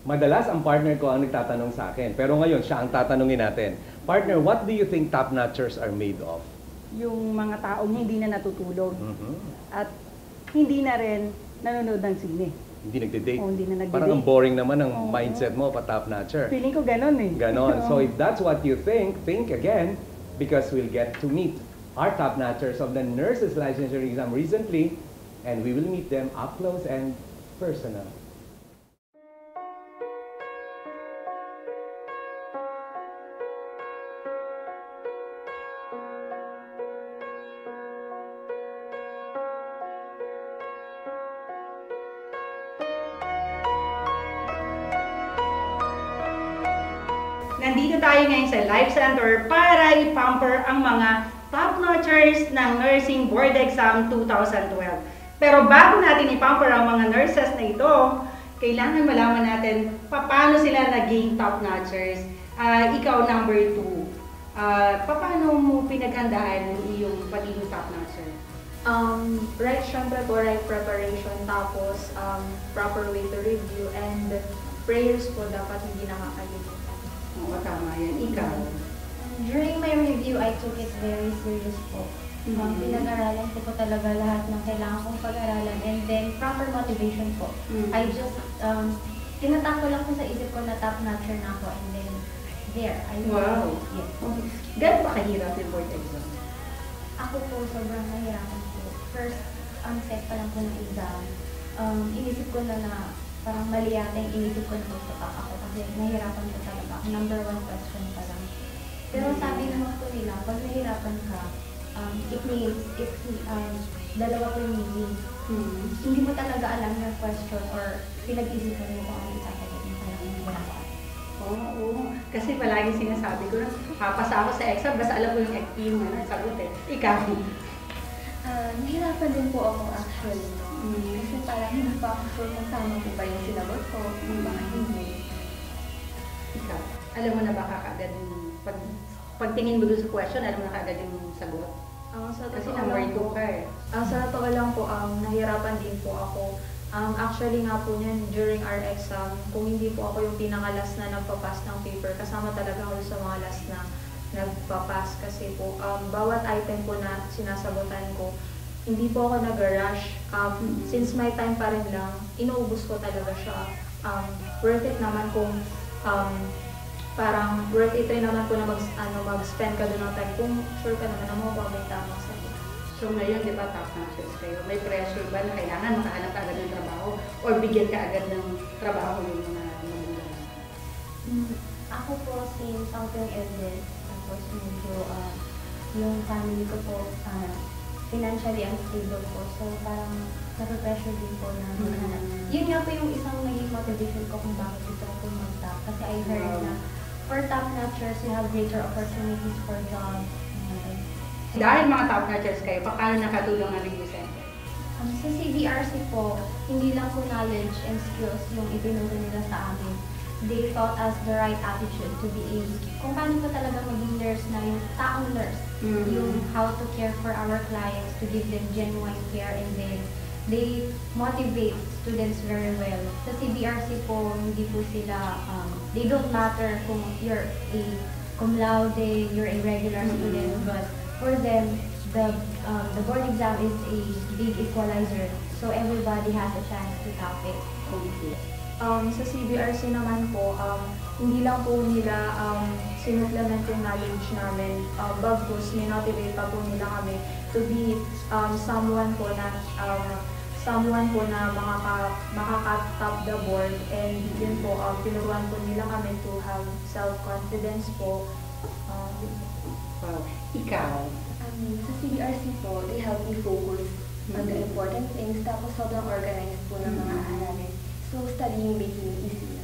Madalas ang partner ko ang nagtatanong sa akin, pero ngayon siya ang tatanungin natin. Partner, what do you think top-notchers are made of? Yung mga taong hindi na natutulog Mhm. at hindi na rin nanonood ng sine. Hindi nagde-date. Oo, hindi na nagde-date. Parang ang boring naman ang Oo. mindset mo pa top-notcher. Feeling ko ganon eh. Ganon. So if that's what you think again, because we'll get to meet our top-notchers of the nurses licensure exam recently, and we will meet them up close and personal. Nandito tayo ngayon sa Life Center para i-pamper ang mga top-notchers ng Nursing Board Exam 2012. Pero bago natin i-pamper ang mga nurses na ito, kailangan malaman natin paano sila naging top-notchers. Ikaw, number 2. Paano mo pinaghandaan ang iyong pagiging top-notcher? Right, syempre po, right preparation, tapos proper way to review, and prayers po dapat hindi nakakalimutan. Oo, tama yan. Ikaw? During my review, I took it very serious po. Pinag-aralan ko po talaga lahat ng kailangan kong pag-aralan, and then proper motivation po. I just, tinatak ko lang po sa isip ko na top-notcher na ako, and then there, I Wow! Yes. Okay. Gano'n ba kahirap yung board exam? Ako po, sobrang nahirapan po. First, set pa lang po ng exam, inisip ko na parang mali yata yung inisip ko na magpapak ako kasi nahirapan ko talaga. Number 1 question pa lang. Pero sabi naman po nila, pag nahirapan ka, it means, dalawa po yung meaning. Hindi mo talaga alam yung question or pinag-isipan mo kung ano yung sasagot mo kaya nahirapan. Oo. Kasi palagi sinasabi ko na papasa ako sa exam, basta alam ko yung sagot eh. Ikaw? Nahirapan din po ako actually. Kasi parang hindi pa ako sure kung tama po ba yung sinagot ko, kung baka hindi. Ikaw? Alam mo na ba kaagad yung pagtingin mo doon sa question, alam mo na kaagad yung sagot? Sa Kasi totoo number lang 2 po, ka eh. sa totoo lang po, nahirapan din po ako. Actually nga po niyan, during our exam, kung hindi po ako yung pinakalas na nagpapas ng paper, kasama talaga ako sa mga last na nagpapas kasi po, bawat item po na sinasagutan ko, hindi po ako nag-rush. Since my time pa rin lang, inuubos ko talaga siya. Worth it naman kung parang worth it rin naman po na mag-spend ka doon ng time kung sure ka naman na makukuha mo yung tamang sagot. So ngayon, di ba, top-notchers kayo? May pressure ba na kailangan makahanap ka agad ng trabaho or bigyan ka agad ng trabaho yung mga magulang? Ako po, since something ended, tapos medyo yung family ko po, financially unstable po. So parang nape-pressure din po na maghanap. Yun nga po yung isang naging motivation ko kung bakit gusto ko mag-top. Kasi I heard na for top-notchers, you have greater opportunities for jobs. Dahil mga top-notchers kayo, paano nakatulong ang review center? Sa CBRC po, hindi lang po knowledge and skills yung itinuro nila sa amin. They taught us the right attitude to be kung paano po talaga maging nurse na yung taong nurse. Yung how to care for our clients, to give them genuine care, and then they motivate students very well. Sa CBRC po, hindi po sila, they don't matter kung you're a cum laude, you're a regular student, but for them, the board exam is a big equalizer. So everybody has a chance to top it. Sa CBRC naman po, hindi lang po nila sinupplement yung knowledge namin. Bagkus, minotivate pa po nila kami to be someone po na makaka-top the board, and yun po, tinuruan po nila kami to have self-confidence po. Wow. Ikaw? Sa CBRC po, they help me focus on the important things, tapos sobrang organized po ng mga aralin. So, studying makes it easier.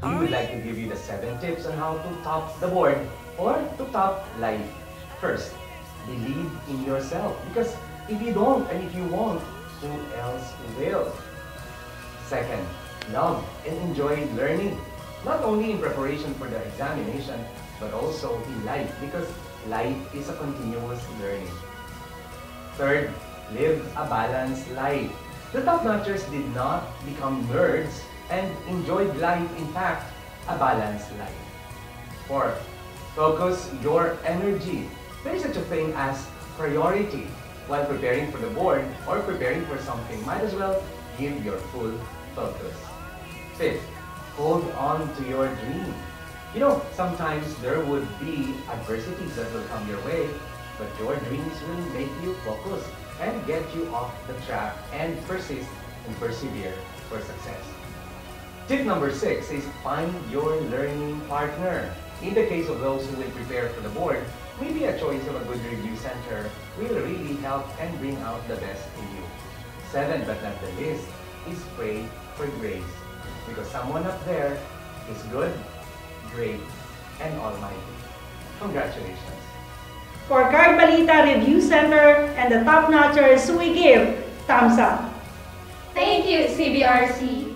We would like to give you the 7 tips on how to top the board or to top life. First, believe in yourself, because if you don't and if you won't, who else will? Second, love and enjoy learning, not only in preparation for the examination, but also in life, because life is a continuous learning. Third, live a balanced life. The top-notchers did not become nerds and enjoyed life, in fact, a balanced life. Fourth, focus your energy. There is such a thing as priority. While preparing for the board or preparing for something, might as well give your full focus. Fifth, hold on to your dream. You know, sometimes there would be adversities that will come your way, but your dreams will make you focus and get you off the track and persist and persevere for success. Tip number 6 is find your learning partner. In the case of those who will prepare for the board, maybe a choice of a good review center will really help and bring out the best in you. 7, but not the least, is pray for grace. Because someone up there is good, great, and almighty. Congratulations. For Card Balita Review Center and the top notchers, we give thumbs up. Thank you, CBRC.